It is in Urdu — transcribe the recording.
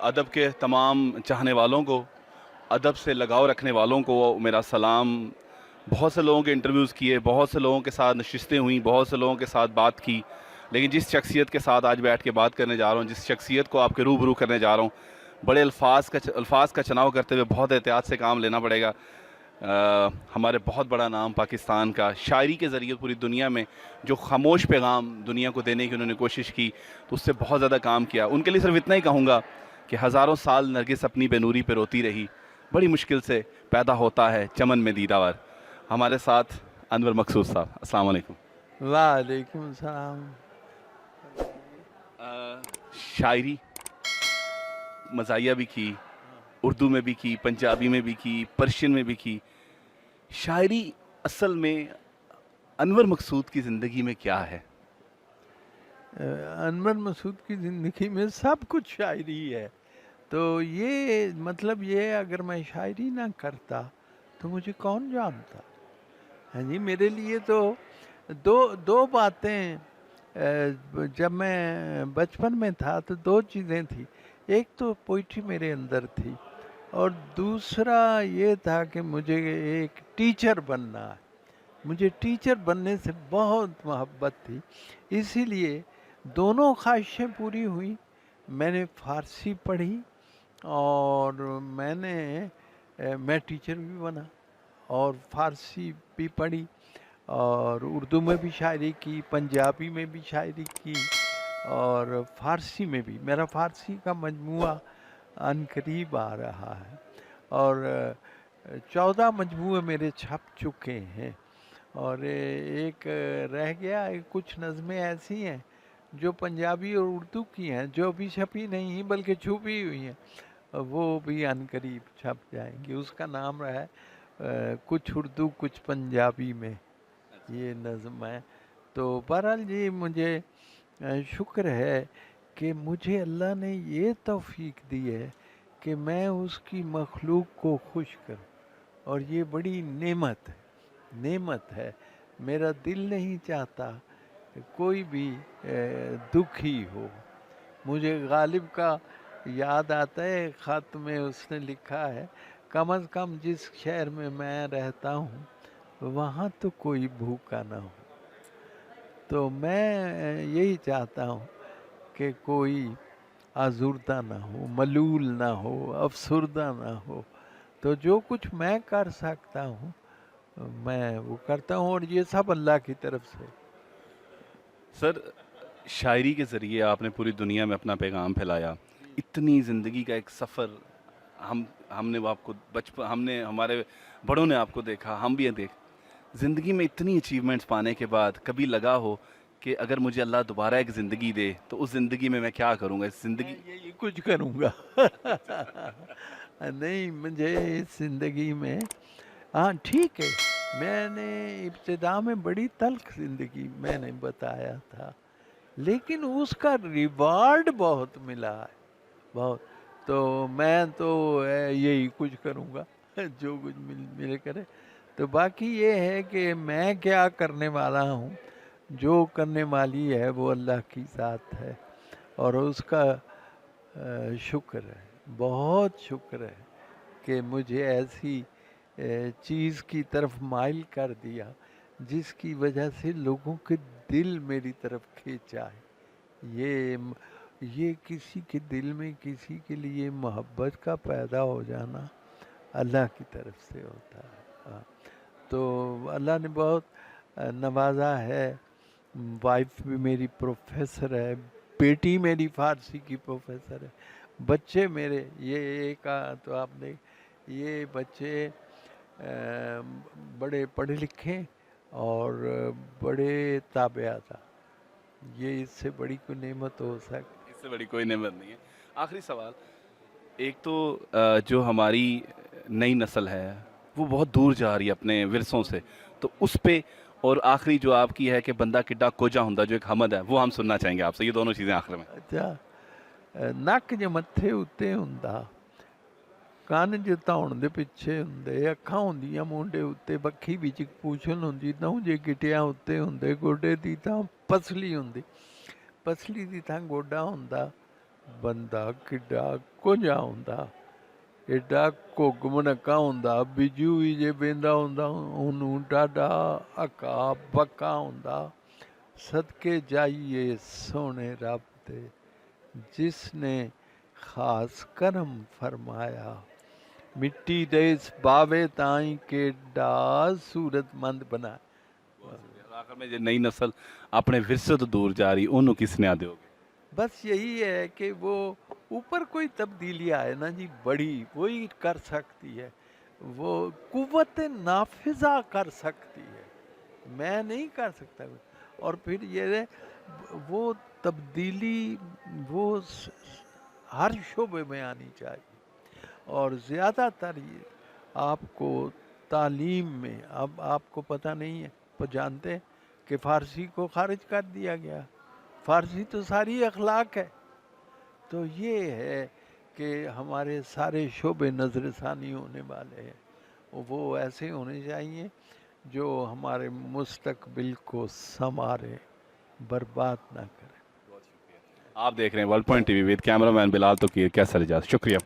ادب کے تمام چاہنے والوں کو، ادب سے لگاؤ رکھنے والوں کو میرا سلام۔ بہت سے لوگوں کے انٹرویوز کیے، بہت سے لوگوں کے ساتھ نشستیں ہوئیں، بہت سے لوگوں کے ساتھ بات کی، لیکن جس شخصیت کے ساتھ آج بیٹھ کے بات کرنے جا رہا ہوں، جس شخصیت کو آپ کے روبرو کرنے جا رہا ہوں، بڑے الفاظ کا چناؤ کرتے ہوئے بہت احتیاط سے کام لینا پڑے گا۔ ہمارے بہت بڑا نام پاکستان کا، شاعری کے ذریعے پوری دنیا میں جو خاموش پیغام دنیا کو دینے کی انہوں نے کوشش کی، تو اس سے بہت زیادہ کام کیا۔ ان کے لیے صرف اتنا ہی کہوں گا کہ ہزاروں سال نرگس اپنی بے نوری پہ روتی رہی، بڑی مشکل سے پیدا ہوتا ہے چمن میں دیدار۔ ہمارے ساتھ انور مقصود صاحب، السلام علیکم۔ وعلیکم السلام۔ شاعری مزاحیہ بھی کی، اردو میں بھی کی، پنجابی میں بھی کی، پرشین میں بھی کی۔ شاعری اصل میں انور مقصود کی زندگی میں کیا ہے؟ انور مسعود کی زندگی میں سب کچھ شاعری ہے۔ تو یہ مطلب یہ اگر میں شاعری نہ کرتا تو مجھے کون جانتا؟ ہاں جی، میرے لیے تو دو باتیں جب میں بچپن میں تھا تو دو چیزیں تھیں۔ ایک تو پوئٹری میرے اندر تھی، اور دوسرا یہ تھا کہ مجھے ایک ٹیچر بننا ہے۔ مجھے ٹیچر بننے سے بہت محبت تھی، اسی لیے دونوں خواہشیں پوری ہوئیں۔ میں نے فارسی پڑھی اور میں ٹیچر بھی بنا، اور فارسی بھی پڑھی اور اردو میں بھی شاعری کی، پنجابی میں بھی شاعری کی، اور فارسی میں بھی۔ میرا فارسی کا مجموعہ عن قریب آ رہا ہے، اور 14 مجموعے میرے چھپ چکے ہیں، اور ایک رہ گیا۔ کچھ نظمیں ایسی ہیں جو پنجابی اور اردو کی ہیں، جو ابھی چھپی نہیں ہیں بلکہ چھپی ہوئی ہیں، وہ بھی عن قریب چھپ جائیں گی۔ اس کا نام ہے کچھ اردو کچھ پنجابی میں، یہ نظم ہے۔ تو بہرحال جی، مجھے شکر ہے کہ مجھے اللہ نے یہ توفیق دی ہے کہ میں اس کی مخلوق کو خوش کروں، اور یہ بڑی نعمت ہے۔ میرا دل نہیں چاہتا کہ کوئی بھی دکھی ہو۔ مجھے غالب کا یاد آتا ہے، خط میں اس نے لکھا ہے، کم از کم جس شہر میں میں رہتا ہوں وہاں تو کوئی بھوکا نہ ہو۔ تو میں یہی چاہتا ہوں کہ کوئی آزردہ نہ ہو، ملول نہ ہو، افسردہ نہ ہو۔ تو جو کچھ میں کر سکتا ہوں میں وہ کرتا ہوں، اور یہ سب اللہ کی طرف سے۔ سر، شاعری کے ذریعے آپ نے پوری دنیا میں اپنا پیغام پھیلایا، اتنی زندگی کا ایک سفر، ہم نے آپ کو ہم نے، ہمارے بڑوں نے آپ کو دیکھا، ہم بھی زندگی میں اتنی اچیومنٹس پانے کے بعد کبھی لگا ہو کہ اگر مجھے اللہ دوبارہ ایک زندگی دے تو اس زندگی میں کیا کروں گا؟ اس زندگی میں یہی کچھ کروں گا۔ نہیں، مجھے اس زندگی میں، ہاں ٹھیک ہے، میں نے ابتدا میں بڑی تلخ زندگی میں نے بتایا تھا، لیکن اس کا ریوارڈ بہت ملا ہے، بہت۔ تو میں تو یہی کچھ کروں گا جو کچھ ملے کرے۔ تو باقی یہ ہے کہ میں کیا کرنے والا ہوں، جو کرنے والی ہے وہ اللہ کی ذات ہے، اور اس کا شکر ہے، بہت شکر ہے کہ مجھے ایسی چیز کی طرف مائل کر دیا جس کی وجہ سے لوگوں کے دل میری طرف کھینچا ہے۔ یہ کسی کے دل میں کسی کے لیے محبت کا پیدا ہو جانا اللہ کی طرف سے ہوتا ہے۔ تو اللہ نے بہت نوازا ہے۔ وائف بھی میری پروفیسر ہے، بیٹی میری فارسی کی پروفیسر ہے، بچے میرے یہ ایک تو آپ نے، یہ بچے بڑے پڑھے لکھے اور بڑے تابعہ، یہ اس سے بڑی کوئی نعمت ہو سکتی؟ اس سے بڑی کوئی نعمت نہیں ہے۔ آخری سوال، ایک تو جو ہماری نئی نسل ہے وہ بہت دور جا رہی ہے اپنے ورثوں سے، تو اس پہ، اور آخری جو آپ کی ہے کہ بندہ کڈا کوجا ہوندا، جو ایک حمد ہے، وہ ہم سننا چاہیں گے آپ سے، یہ دونوں چیزیں آخر میں۔ اچھا، نک جو متھے اتے ہوندا، کان جو تاؤن دے پیچھے ہوندے، اکھاں ہوندیاں مونڈے اتے، بکھی وچ پوچھن ہوندی، نہوں جے گٹیاں اتے ہوندے، گوڈے دی تاں پسلی ہوندی، پسلی دی تاں گوڈا ہوندا، ਬੰਦਾ ਕਿੱਡਾ ਕੁੰਝਾ ਹੁੰਦਾ, ਏਡਾ ਘੁੱਗ ਮਨੱਕਾ ਹੁੰਦਾ, ਬਿਜੂ ਵੀ ਜੇ ਬਹਿੰਦਾ ਹੁੰਦਾ ਉਹਨੂੰ ਡਾਢਾ ਹੱਕਾ ਬੱਕਾ ਹੁੰਦਾ। ਸਦਕੇ ਜਾਈਏ ਸੋਹਣੇ ਰੱਬ ਦੇ ਜਿਸ ਨੇ ਖਾਸ ਕਰਮ ਫਰਮਾਇਆ, ਮਿੱਟੀ ਦੇ ਇਸ ਬਾਵੇ ਤਾਈਂ ਕਿੱਡਾ ਸੂਰਤਮੰਦ ਬਣਾ। آخر میں جو نئی نسل اپنے ورثے تو دور جا رہی انہوں کس نے دو گے؟ بس یہی ہے کہ وہ اوپر کوئی تبدیلی آئے نا جی بڑی، وہی کر سکتی ہے، وہ قوت نافذہ کر سکتی ہے، میں نہیں کر سکتا۔ اور پھر یہ ہے وہ تبدیلی وہ ہر شعبے میں آنی چاہیے، اور زیادہ تر یہ آپ کو تعلیم میں، اب آپ کو پتہ نہیں ہے، جانتے ہیں کہ فارسی کو خارج کر دیا گیا، فارسی تو ساری اخلاق ہے۔ تو یہ ہے کہ ہمارے سارے شعبے نظر ثانی ہونے والے ہیں، وہ ایسے ہونے چاہیے جو ہمارے مستقبل کو سنوارے، برباد نہ کریں۔ آپ دیکھ رہے ہیں world point T V with cameraman Bilal Tauqeer, Qaiser Ijaz, شکریہ۔